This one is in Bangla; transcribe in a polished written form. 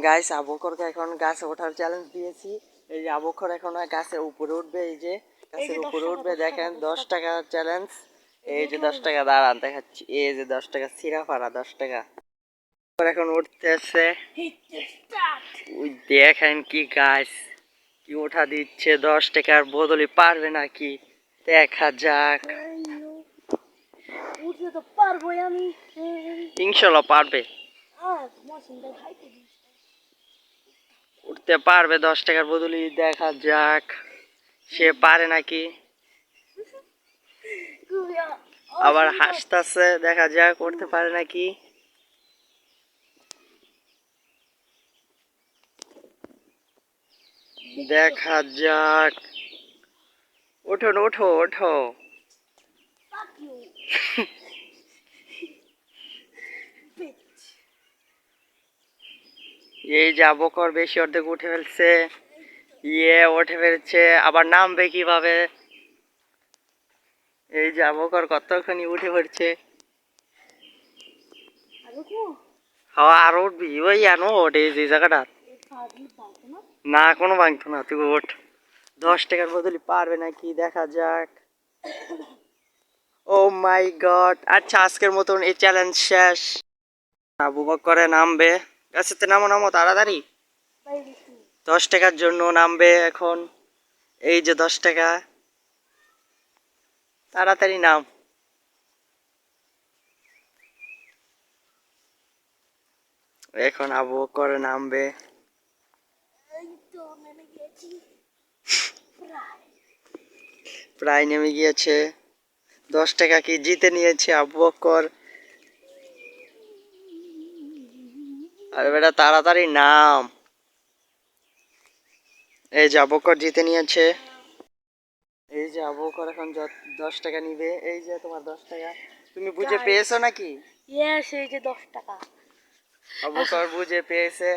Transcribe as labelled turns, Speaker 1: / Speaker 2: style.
Speaker 1: গাইস আবকরকে এখন গাছে ওঠার চ্যালেঞ্জ দিয়েছি। এই যে আবকর এখন গাছের উপরে উঠবে, এই যে গাছের উপরে উঠবে। দেখেন 10 টাকা চ্যালেঞ্জ। এই যে 10 টাকা দাঁড়ান দেখাচ্ছি, এই যে 10 টাকা সিরাফারা 10 টাকা এখন উঠতেছে। ওই দেখেন কি গাছ কি ওঠা দিচ্ছে, 10 টাকার বদলে পারবে নাকি দেখা যাক।
Speaker 2: উঠতে তো পারবোই আমি,
Speaker 1: ইনশাল্লাহ পারবে, উঠতে পারবে 10 টাকার বদলে, দেখা যাক সে পারে নাকি। আবার হাসতেছে, দেখা যাক উঠতে পারে নাকি। দেখা যাক, ওঠো ওঠো ওঠো। এই যে আবকর বেশি অর্ধেক উঠে ফেলছে, উঠে ফেলছে, আবার নামবে কিভাবে। এই যে আবকর কতখানি উঠে পড়ছে। হ্যাঁ আর উঠবি, ওই আনো ওঠে যে জায়গাটা। না কোনো ভাঙতো না, তুই ওঠ। 10 টাকার বদলে পারবে নাকি দেখা যাক। ও মাই গড। আচ্ছা আজকের মতন এই চ্যালেঞ্জ শেষ। আবু বকরে নামবে, গাছেতে নামো নামো তাড়াতাড়ি। 10 টাকার জন্য নামবে এখন। এই যে 10 টাকা, তাড়াতাড়ি নাম। এখন আবু বকর নামবে। প্রায় নেমে গিয়েছে। 10 টাকা কি জিতে নিয়েছে আবু বকর। আরে বেটা তাড়াতাড়ি নাম। এই যে আবু বকর জিতে নিয়েছে। এই যে আবু বকর এখন 10 টাকা নিবে। এই যে তোমার 10 টাকা, তুমি বুঝে পেয়েছো নাকি?
Speaker 2: ইয়েস, এই যে 10 টাকা
Speaker 1: আবু বকর বুঝে পেয়েছে।